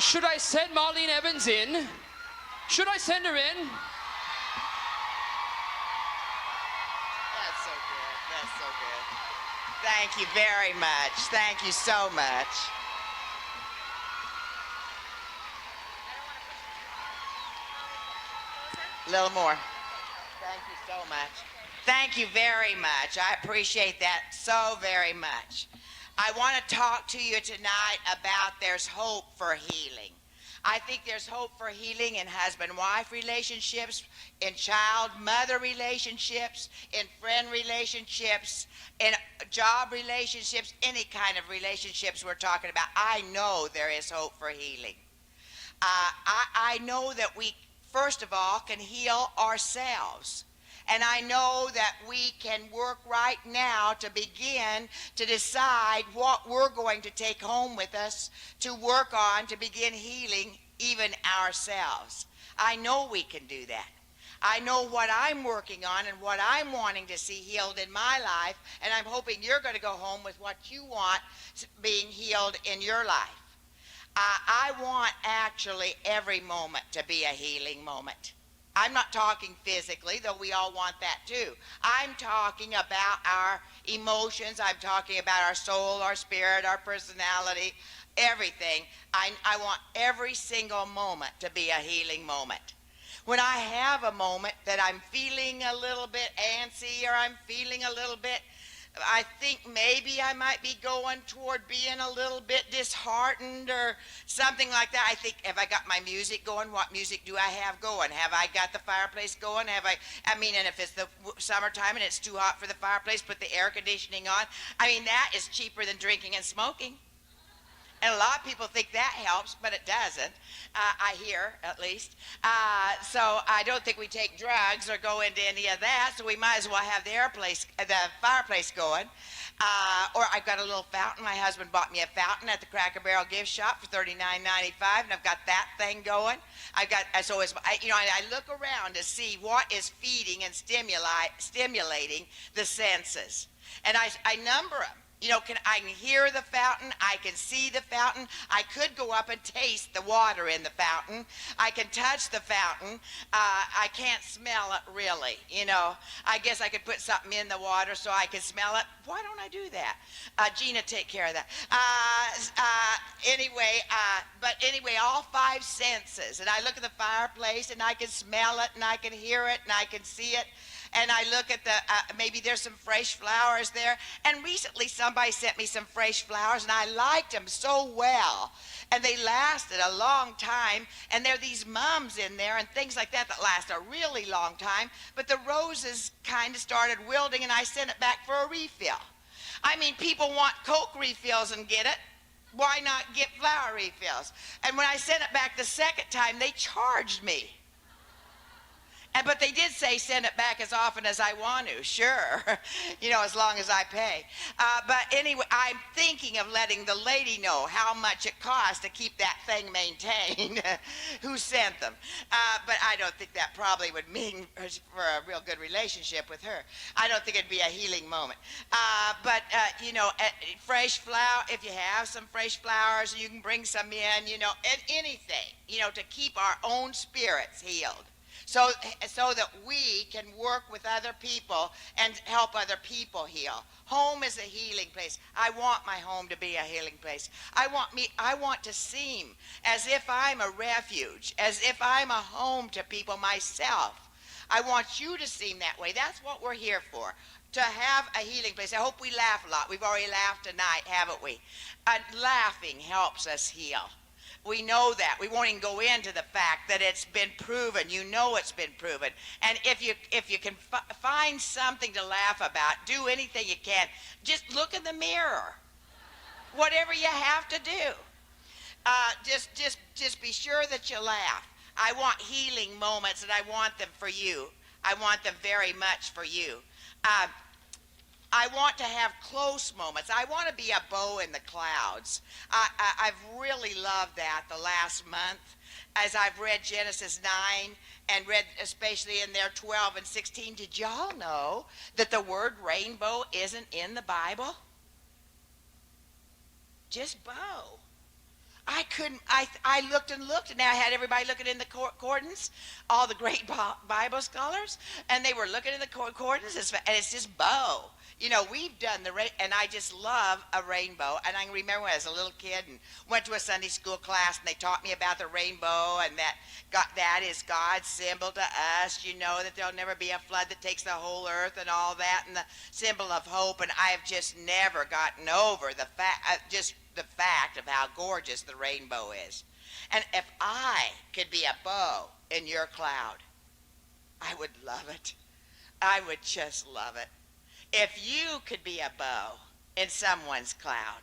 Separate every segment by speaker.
Speaker 1: Should I send Marlene Evans in? Should I send her in?
Speaker 2: That's so good. That's so good. Thank you very much. Thank you so much. A little more. Thank you so much. Thank you very much. I appreciate that so very much. I want to talk to you tonight about there's hope for healing. I think there's hope for healing in husband-wife relationships, in child-mother relationships, in friend relationships, in job relationships, any kind of relationships we're talking about. I know there is hope for healing. I know that we, first of all, can heal ourselves. And I know that we can work right now to begin to decide what we're going to take home with us to work on to begin healing even ourselves. I know we can do that. I know what I'm working on and what I'm wanting to see healed in my life, and I'm hoping you're going to go home with what you want being healed in your life. I want actually every moment to be a healing moment. I'm not talking physically, though we all want that too. I'm talking about our emotions. I'm talking about our soul, our spirit, our personality, everything. I want every single moment to be a healing moment. When I have a moment that I'm feeling a little bit antsy or I'm feeling a little bit, I think maybe I might be going toward being a little bit disheartened or something like that. I think, have I got my music going? What music do I have going? Have I got the fireplace going? And if it's the summertime and it's too hot for the fireplace, put the air conditioning on. I mean, that is cheaper than drinking and smoking. And a lot of people think that helps, but it doesn't. I hear, at least. So I don't think we take drugs or go into any of that. So we might as well have the fireplace going. Or I've got a little fountain. My husband bought me a fountain at the Cracker Barrel gift shop for $39.95, and I've got that thing going. I look around to see what is feeding and stimulating the senses, and I number them. I can hear the fountain. I can see the fountain. I could go up and taste the water in the fountain. I can touch the fountain. I can't smell it really. I guess I could put something in the water so I can smell it. Why don't I do that? Gina, take care of that. Anyway, all five senses. And I look at the fireplace and I can smell it and I can hear it and I can see it. And I look at maybe there's some fresh flowers there. And recently somebody sent me some fresh flowers, and I liked them so well. And they lasted a long time. And there are these mums in there and things like that last a really long time. But the roses kind of started wilting, and I sent it back for a refill. I mean, people want Coke refills and get it. Why not get flower refills? And when I sent it back the second time, they charged me. But they did say send it back as often as I want to, sure, as long as I pay. But anyway, I'm thinking of letting the lady know how much it costs to keep that thing maintained, who sent them. But I don't think that probably would mean for a real good relationship with her. I don't think it'd be a healing moment. Fresh flower, if you have some fresh flowers, you can bring some in, and anything, to keep our own spirits healed. So that we can work with other people and help other people heal. Home is a healing place. I want my home to be a healing place. I want to seem as if I'm a refuge, as if I'm a home to people myself. I want you to seem that way. That's what we're here for, to have a healing place. I hope we laugh a lot. We've already laughed tonight, haven't we? Laughing helps us heal. We know that. We won't even go into the fact that it's been proven. It's been proven. And if you can find something to laugh about, do anything you can. Just look in the mirror. Whatever you have to do. Just be sure that you laugh. I want healing moments, and I want them for you. I want them very much for you. I want to have close moments. I want to be a bow in the clouds. I've really loved that the last month as I've read Genesis 9 and read especially in there 12 and 16. Did y'all know that the word rainbow isn't in the Bible? Just bow. I couldn't. I looked and looked, and now I had everybody looking in the concordance, all the great Bible scholars, and they were looking in the concordance, and it's just bow. You know, we've done and I just love a rainbow. And I remember when I was a little kid and went to a Sunday school class, and they taught me about the rainbow, and that is God's symbol to us. You know that there'll never be a flood that takes the whole earth and all that, and the symbol of hope. And I have just never gotten over the fact of how gorgeous the rainbow is. And if I could be a bow in your cloud, I would love it. I would just love it. If you could be a bow in someone's cloud,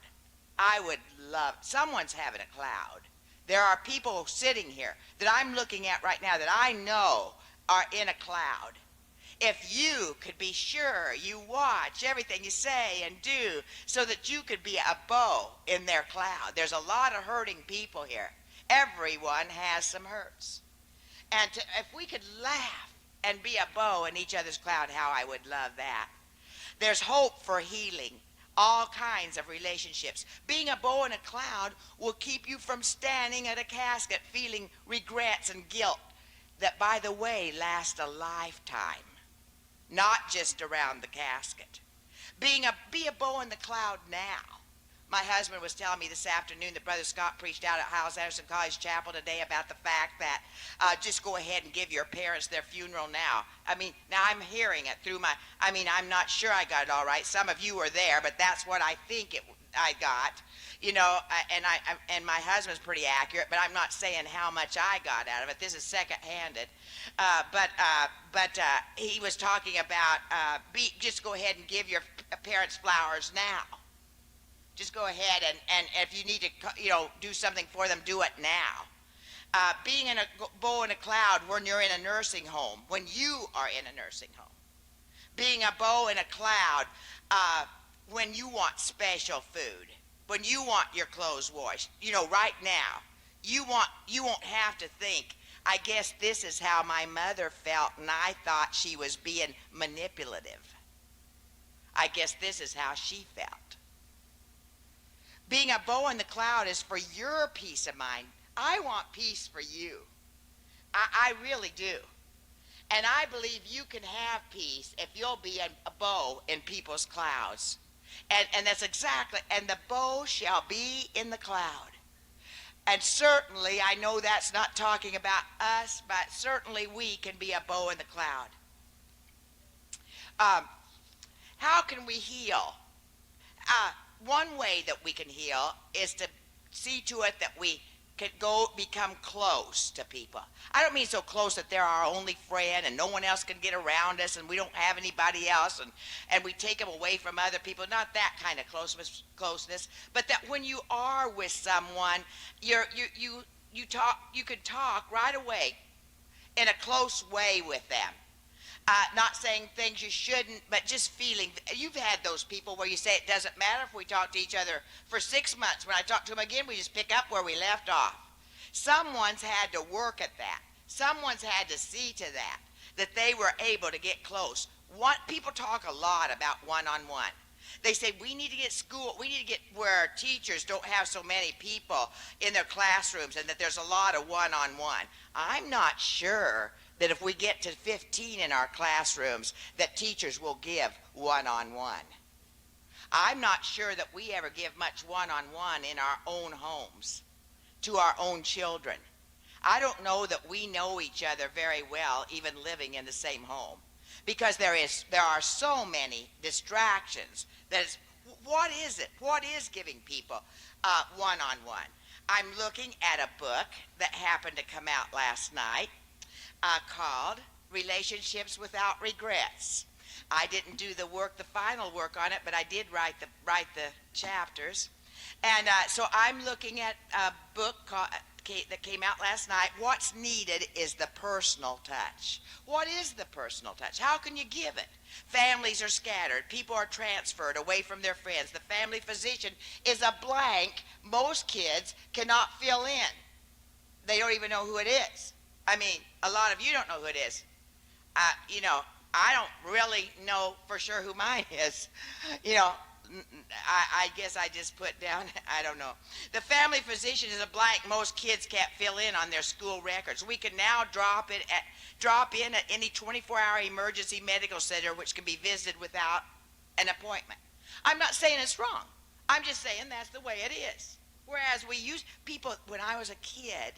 Speaker 2: I would love it. Someone's having a cloud. There are people sitting here that I'm looking at right now that I know are in a cloud. If you could be sure you watch everything you say and do so that you could be a bow in their cloud. There's a lot of hurting people here. Everyone has some hurts. And if we could laugh and be a bow in each other's cloud, how I would love that. There's hope for healing all kinds of relationships. Being a bow in a cloud will keep you from standing at a casket feeling regrets and guilt that, by the way, last a lifetime. Not just around the casket. Be a bow in the cloud now. My husband was telling me this afternoon that Brother Scott preached out at Hyles Anderson College Chapel today about the fact that just go ahead and give your parents their funeral now. I mean, now I'm hearing it through I'm not sure I got it all right. Some of you were there, but that's what I think I got. You know, and my husband's pretty accurate, but I'm not saying how much I got out of it. This is second-handed. But he was talking about just go ahead and give your parents flowers now. Just go ahead and if you need to, do something for them, do it now. Being in a bow in a cloud when you're in a nursing home, when you are in a nursing home. Being a bow in a cloud when you want special food. When you want your clothes washed, right now, you won't have to think, I guess this is how my mother felt, and I thought she was being manipulative. I guess this is how she felt. Being a bow in the cloud is for your peace of mind. I want peace for you. I really do. And I believe you can have peace if you'll be a bow in people's clouds. And that's exactly, and the bow shall be in the cloud. And certainly, I know that's not talking about us, but certainly we can be a bow in the cloud. How can we heal? One way that we can heal is to see to it that we can become close to people. I don't mean so close that they're our only friend and no one else can get around us and we don't have anybody else and we take them away from other people. Not that kind of closeness, but that when you are with someone, you could talk right away in a close way with them. Not saying things you shouldn't, but just feeling. You've had those people where you say it doesn't matter if we talk to each other for 6 months. When I talk to them again, we just pick up where we left off. Someone's had to work at that. Someone's had to see to that they were able to get close. People talk a lot about one-on-one. They say we need to get where teachers don't have so many people in their classrooms and that there's a lot of one-on-one. I'm not sure that if we get to 15 in our classrooms, that teachers will give one-on-one. I'm not sure that we ever give much one-on-one in our own homes to our own children. I don't know that we know each other very well, even living in the same home, because there are so many distractions. What is it? What is giving people one-on-one? I'm looking at a book that happened to come out last night. Called Relationships Without Regrets. I didn't do the final work on it, but I did write the chapters. And so I'm looking at a book that came out last night. What's needed is the personal touch. What is the personal touch? How can you give it? Families are scattered. People are transferred away from their friends. The family physician is a blank most kids cannot fill in. They don't even know who it is. I mean, a lot of you don't know who it is. I don't really know for sure who mine is. I guess I just put down, I don't know. The family physician is a blank most kids can't fill in on their school records. We can now drop in at any 24-hour emergency medical center which can be visited without an appointment. I'm not saying it's wrong. I'm just saying that's the way it is. Whereas we used people, when I was a kid,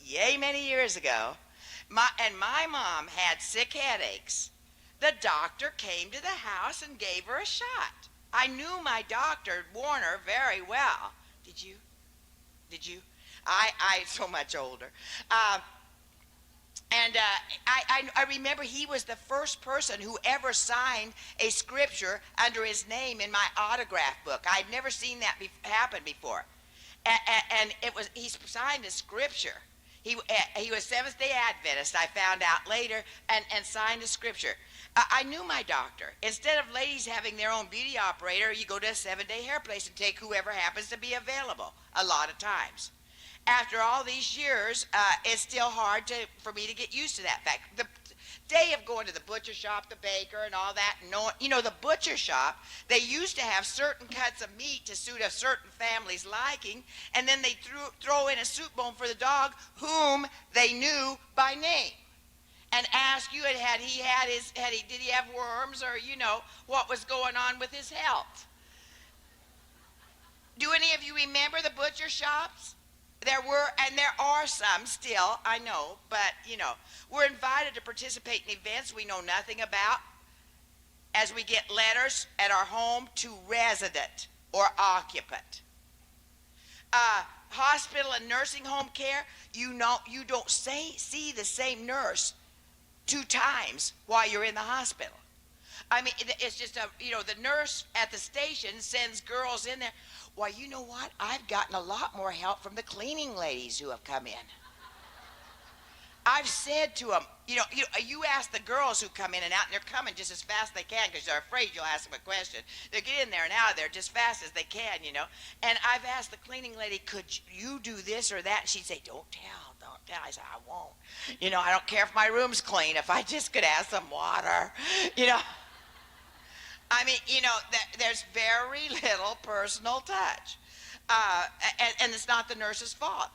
Speaker 2: yay many years ago, my mom had sick headaches. The doctor came to the house and gave her a shot. I knew my doctor, Warner, very well. Did you? Did you? I so much older. I remember he was the first person who ever signed a scripture under his name in my autograph book. I'd never seen that happen before. And he signed a scripture. He was Seventh-day Adventist, I found out later, and signed a scripture. I knew my doctor. Instead of ladies having their own beauty operator, you go to a 7-day hair place and take whoever happens to be available a lot of times. After all these years, it's still hard for me to get used to that fact. The day of going to the butcher shop, the baker, and all that, the butcher shop, they used to have certain cuts of meat to suit a certain family's liking, and then they throw in a soup bone for the dog whom they knew by name, and ask you, did he have worms, or what was going on with his health. Do any of you remember the butcher shops? There were, and there are some still, I know, but, we're invited to participate in events we know nothing about as we get letters at our home to resident or occupant. Hospital and nursing home care, you don't see the same nurse 2 times while you're in the hospital. I mean, it's just the nurse at the station sends girls in there. Why, you know what? I've gotten a lot more help from the cleaning ladies who have come in. I've said to them, you ask the girls who come in and out, and they're coming just as fast as they can because they're afraid you'll ask them a question. They get in there and out of there just fast as they can, And I've asked the cleaning lady, could you do this or that? And she'd say, don't tell. I said, I won't. I don't care if my room's clean. If I just could have some water, I mean, there's very little personal touch. And it's not the nurse's fault.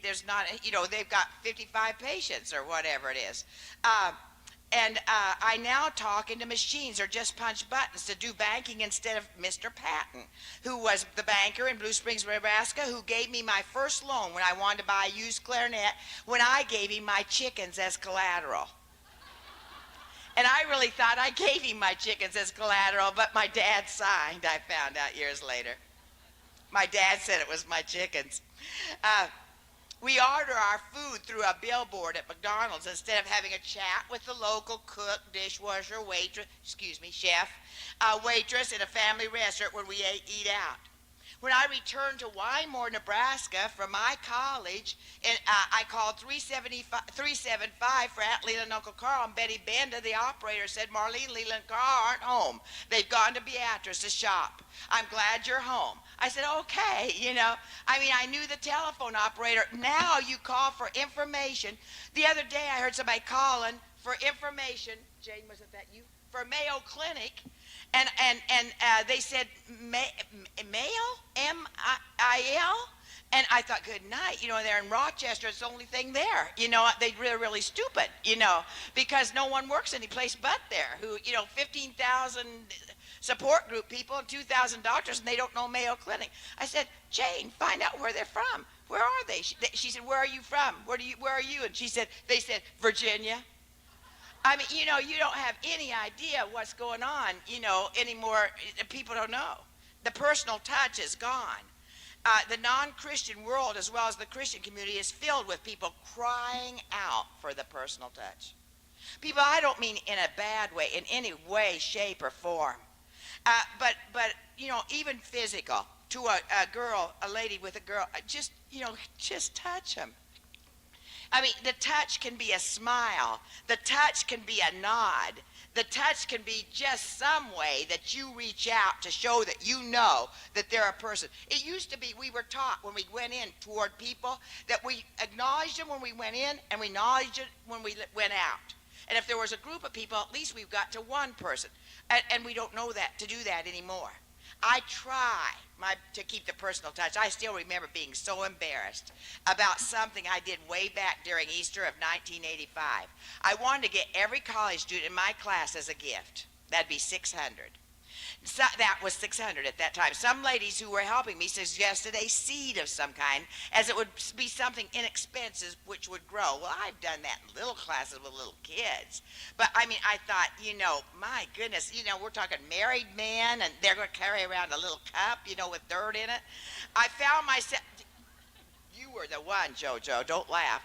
Speaker 2: There's not, they've got 55 patients or whatever it is. I now talk into machines or just punch buttons to do banking instead of Mr. Patton, who was the banker in Blue Springs, Nebraska, who gave me my first loan when I wanted to buy a used clarinet, when I gave him my chickens as collateral. And I really thought I gave him my chickens as collateral, but my dad signed, I found out years later. My dad said it was my chickens. We order our food through a billboard at McDonald's instead of having a chat with the local cook, dishwasher, chef, waitress in a family restaurant where we eat out. When I returned to Wymore, Nebraska from my college, and I called 375 for Aunt Leland and Uncle Carl, and Betty Benda, the operator, said, Marlene, Leland, and Carl aren't home. They've gone to Beatrice to shop. I'm glad you're home. I said, okay, I knew the telephone operator. Now you call for information. The other day I heard somebody calling for information. Jane, wasn't that you? For Mayo Clinic. And they said, Mayo? M-I-L? And I thought, good night. They're in Rochester. It's the only thing there. They're really stupid, because no one works any place but there. 15,000 support group people and 2,000 doctors, and they don't know Mayo Clinic. I said, Jane, find out where they're from. Where are they? She said, where are you from? Where are you? And they said, Virginia. I mean, you don't have any idea what's going on, anymore. People don't know. The personal touch is gone. The non-Christian world, as well as the Christian community, is filled with people crying out for the personal touch. People, I don't mean in a bad way, in any way, shape, or form. But even physical, to a lady with a girl, just touch them. I mean, the touch can be a smile. The touch can be a nod. The touch can be just some way that you reach out to show that you know that they're a person. It used to be we were taught when we went in toward people that we acknowledged them when we went in and we acknowledged it when we went out. And if there was a group of people, at least we've got to one person. And we don't know that to do that anymore. I try to keep the personal touch. I still remember being so embarrassed about something I did way back during Easter of 1985. I wanted to get every college student in my class as a gift. That'd be 600. So that was 600 at that time. Some ladies who were helping me suggested a seed of some kind, as it would be something inexpensive which would grow. Well, I've done that in little classes with little kids. But I mean, I thought, my goodness, we're talking married men, and they're going to carry around a little cup, with dirt in it. I found myself. You were the one, JoJo. Don't laugh.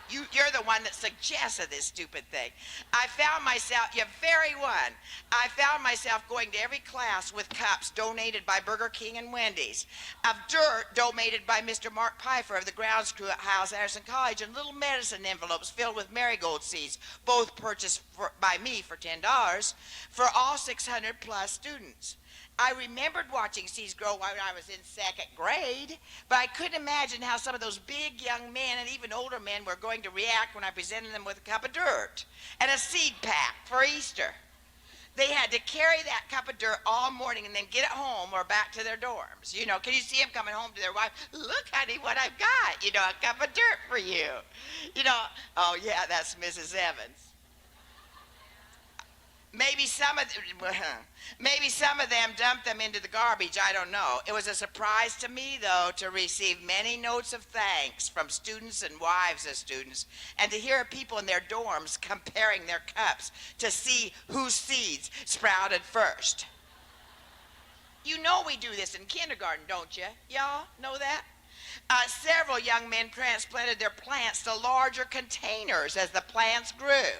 Speaker 2: You're the one that suggested this stupid thing. I found myself going to every class with cups donated by Burger King and Wendy's, of dirt donated by Mr. Mark Pfeiffer of the grounds crew at Hiles Anderson College, and little medicine envelopes filled with marigold seeds, both purchased by me for $10 for all 600 plus students. I remembered watching seeds grow when I was in second grade, but I couldn't imagine how some of those big young men and even older men were going to react when I presented them with a cup of dirt and a seed pack for Easter. They had to carry that cup of dirt all morning and then get it home or back to their dorms. Can you see them coming home to their wife? Look, honey, what I've got. A cup of dirt for you. Oh, yeah, that's Mrs. Evans. Maybe some of them dumped them into the garbage. I don't know. It was a surprise to me, though, to receive many notes of thanks from students and wives of students, and to hear people in their dorms comparing their cups to see whose seeds sprouted first. You know we do this in kindergarten, don't you? Y'all know that? Several young men transplanted their plants to larger containers as the plants grew.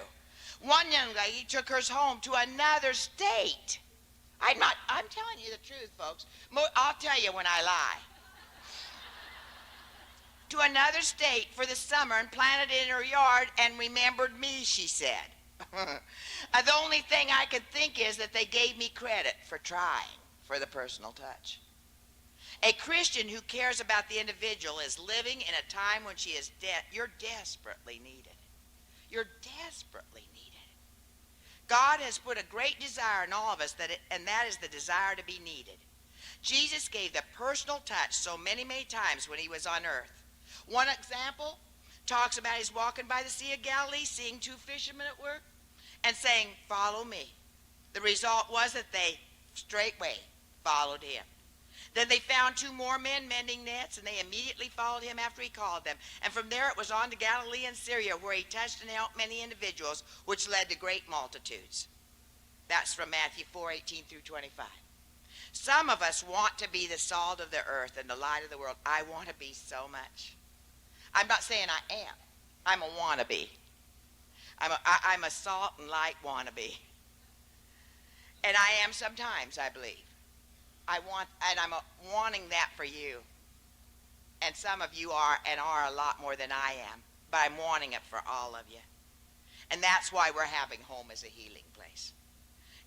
Speaker 2: One young lady took hers home to another state. I'm telling you the truth, folks. I'll tell you when I lie. To another state for the summer and planted it in her yard and remembered me, she said. The only thing I could think is that they gave me credit for trying for the personal touch. A Christian who cares about the individual is living in a time when she is you're desperately needed. You're desperately needed. God has put a great desire in all of us, and that is the desire to be needed. Jesus gave the personal touch so many, many times when he was on earth. One example talks about he's walking by the Sea of Galilee, seeing two fishermen at work, and saying, "Follow me." The result was that they straightway followed him. Then they found two more men mending nets, and they immediately followed him after he called them. And from there it was on to Galilee and Syria, where he touched and helped many individuals, which led to great multitudes. That's from Matthew 4:18 through 25. Some of us want to be the salt of the earth and the light of the world. I want to be so much. I'm not saying I am. I'm a wannabe. I'm a salt and light wannabe. And I am sometimes, I believe. I'm wanting that for you. And some of you are a lot more than I am. But I'm wanting it for all of you. And that's why we're having home as a healing place.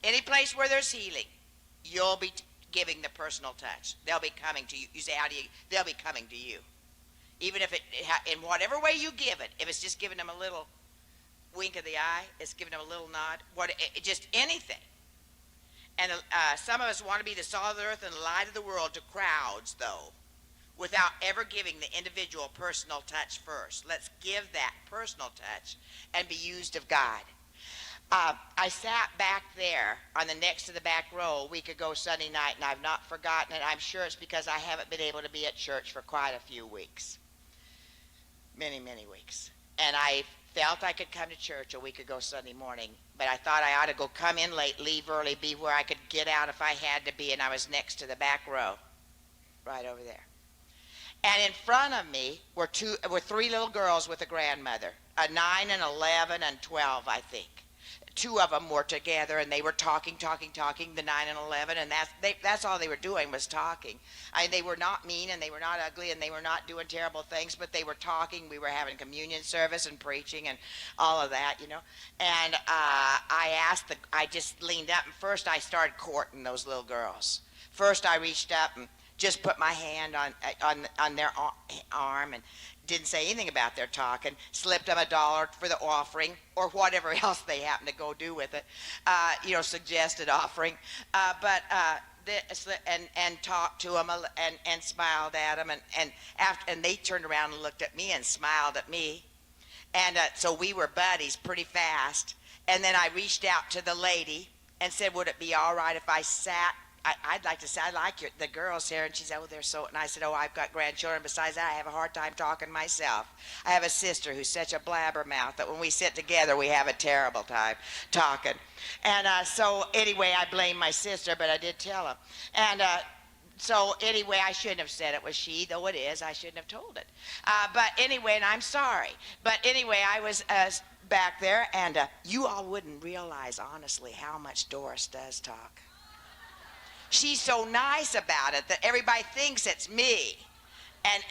Speaker 2: Any place where there's healing, you'll be giving the personal touch. They'll be coming to you. You say, how do you? They'll be coming to you. Even if in whatever way you give it, if it's just giving them a little wink of the eye, it's giving them a little nod, just anything. And some of us want to be the salt of the earth and the light of the world to crowds, though, without ever giving the individual personal touch first. Let's give that personal touch and be used of God. I sat back there on the next to the back row a week ago Sunday night, and I've not forgotten it. I'm sure it's because I haven't been able to be at church for quite a few weeks. Many, many weeks. And I felt I could come to church a week ago Sunday morning, but I thought I ought to come in late, leave early, be where I could get out if I had to be, and I was next to the back row, right over there. And in front of me were three little girls with a grandmother, 9 and 11 and 12, I think. Two of them were together, and they were talking, the 9 and 11, and that's all they were doing was talking. They were not mean, and they were not ugly, and they were not doing terrible things, but they were talking. We were having communion service and preaching and all of that, And I just leaned up, and first I started courting those little girls. First I reached up and just put my hand on their arm and didn't say anything about their talk, and slipped them $1 for the offering or whatever else they happened to go do with it, suggested offering. But and talked to them and smiled at them and they turned around and looked at me and smiled at me, and so we were buddies pretty fast. And then I reached out to the lady and said, would it be all right if I sat? I'd like to say, I like the girls here. And she said, oh, they're so, and I said, oh, I've got grandchildren. Besides that, I have a hard time talking myself. I have a sister who's such a blabbermouth that when we sit together, we have a terrible time talking. And so anyway, I blame my sister, but I did tell him. And so anyway, I shouldn't have said it was she, though it is. I shouldn't have told it. But anyway, and I'm sorry. But anyway, I was back there, and you all wouldn't realize, honestly, how much Doris does talk. She's so nice about it that everybody thinks it's me.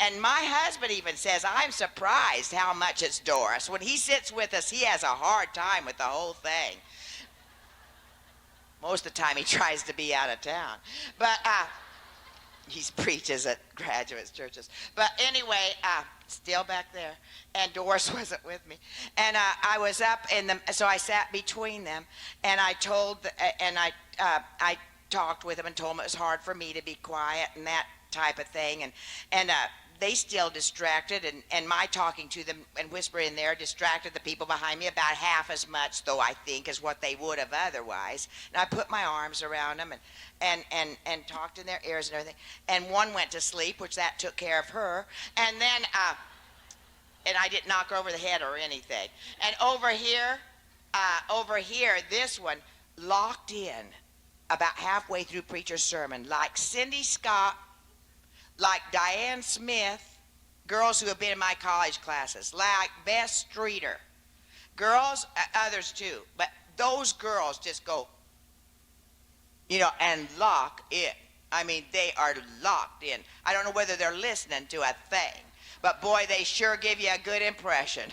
Speaker 2: And my husband even says, I'm surprised how much it's Doris. When he sits with us, he has a hard time with the whole thing. Most of the time he tries to be out of town. But he preaches at graduate churches. But anyway, still back there. And Doris wasn't with me. And I was up so I sat between them. And I I talked with them and told them it was hard for me to be quiet and that type of thing. And they still distracted, and my talking to them and whispering in there distracted the people behind me about half as much, though, I think, as what they would have otherwise. And I put my arms around them and talked in their ears and everything. And one went to sleep, which that took care of her. And then, and I didn't knock her over the head or anything. And over here, this one locked in about halfway through preacher's sermon, like Cindy Scott, like Diane Smith, girls who have been in my college classes, like Bess Streeter, girls, others too, but those girls just go, and lock in. I mean, they are locked in. I don't know whether they're listening to a thing, but boy, they sure give you a good impression.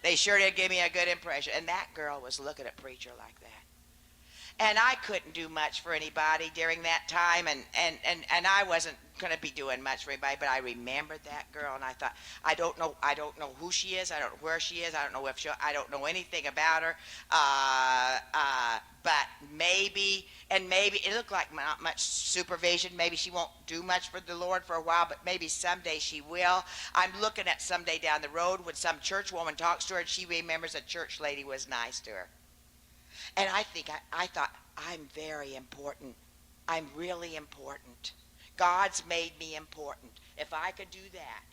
Speaker 2: They sure did give me a good impression. And that girl was looking at preacher like that. And I couldn't do much for anybody during that time, and I wasn't going to be doing much for anybody, but I remembered that girl, and I thought, I don't know who she is, I don't know where she is, I don't know I don't know anything about her, but maybe it looked like not much supervision. Maybe she won't do much for the Lord for a while, but maybe someday she will. I'm looking at someday down the road when some church woman talks to her and she remembers a church lady was nice to her. And I thought, I'm very important. I'm really important. God's made me important. If I could do that,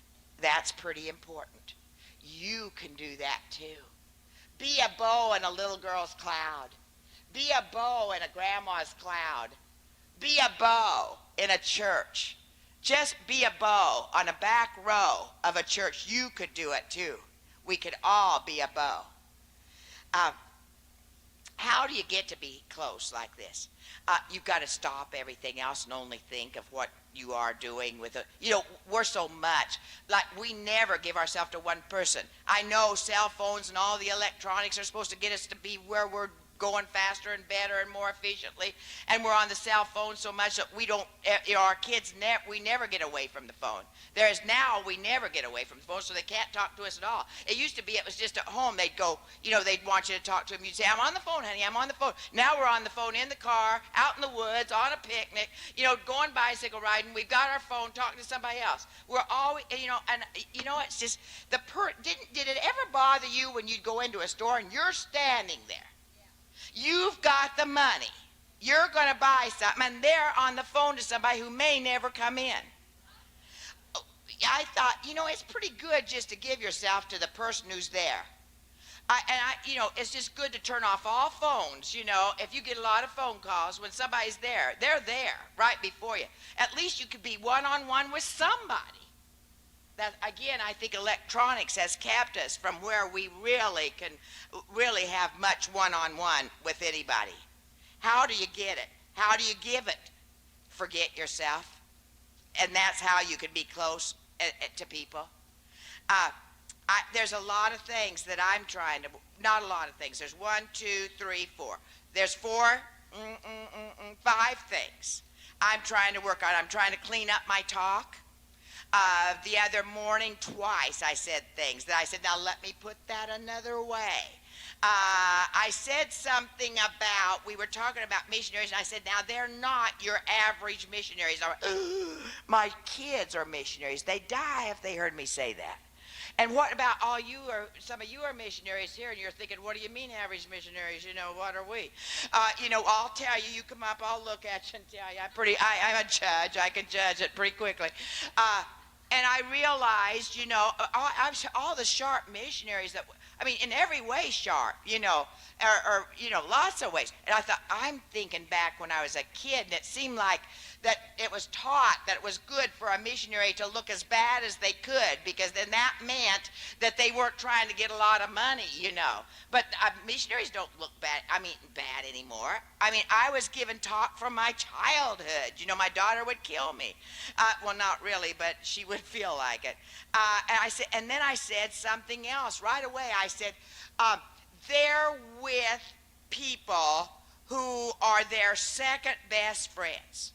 Speaker 2: that's pretty important. You can do that too. Be a bow in a little girl's cloud. Be a bow in a grandma's cloud. Be a bow in a church. Just be a bow on a back row of a church. You could do it too. We could all be a bow. How do you get to be close like this? You've got to stop everything else and only think of what you are doing with it. We're so much. Like, we never give ourselves to one person. I know cell phones and all the electronics are supposed to get us to be where we're going faster and better and more efficiently, and we're on the cell phone so much that we don't, our kids, we never get away from the phone. We never get away from the phone, so they can't talk to us at all. It used to be, it was just at home, they'd go, they'd want you to talk to them. You'd say, I'm on the phone, honey, I'm on the phone. Now we're on the phone in the car, out in the woods, on a picnic, going bicycle riding. We've got our phone talking to somebody else. We're always, it's just, did it ever bother you when you'd go into a store and you're standing there? You've got the money. You're going to buy something, and they're on the phone to somebody who may never come in. I thought, it's pretty good just to give yourself to the person who's there. It's just good to turn off all phones, if you get a lot of phone calls when somebody's there. They're there right before you. At least you could be one-on-one with somebody. That, again, I think electronics has kept us from where we really can have much one-on-one with anybody. How do you get it? How do you give it? Forget yourself. And that's how you can be close to people. There's a lot of things that I'm trying to, not a lot of things. There's 1, 2, 3, 4. There's 5 things I'm trying to work on. I'm trying to clean up my talk. The other morning, twice I said things that I said, now let me put that another way. I said something about, we were talking about missionaries, and I said, now they're not your average missionaries. My kids are missionaries. They'd die if they heard me say that. And what about all you are, some of you are missionaries here, and you're thinking, what do you mean average missionaries? You know, what are we? I'll tell you, you come up, I'll look at you and tell you, I'm a judge. I can judge it pretty quickly. And I realized, all the sharp missionaries that, in every way sharp, or lots of ways. And I thought, I'm thinking back when I was a kid, and it seemed like that it was taught that it was good for a missionary to look as bad as they could, because then that meant that they weren't trying to get a lot of money, But missionaries don't look bad anymore. I was given talk from my childhood. My daughter would kill me. Well, not really, but she would feel like it. And then I said something else right away. I said, they're with people who are their second best friends.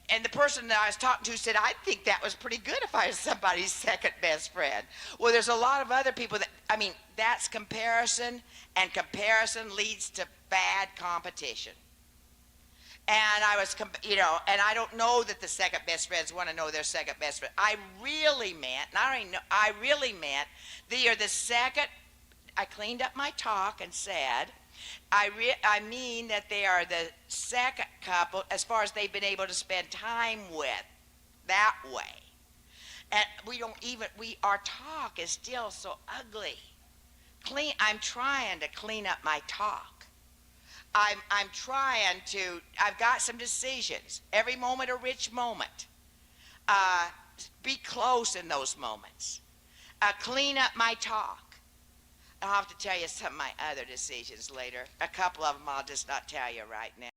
Speaker 2: And the person that I was talking to said, I think that was pretty good if I was somebody's second best friend. Well, there's a lot of other people that, that's comparison, and comparison leads to bad competition. And and I don't know that the second best friends want to know their second best friend. I really meant they are the second. I cleaned up my talk and said, I mean that they are the second couple as far as they've been able to spend time with that way. And our talk is still so ugly. I'm trying to clean up my talk. I've got some decisions. Every moment a rich moment. Be close in those moments. Clean up my talk. I'll have to tell you some of my other decisions later. A couple of them I'll just not tell you right now.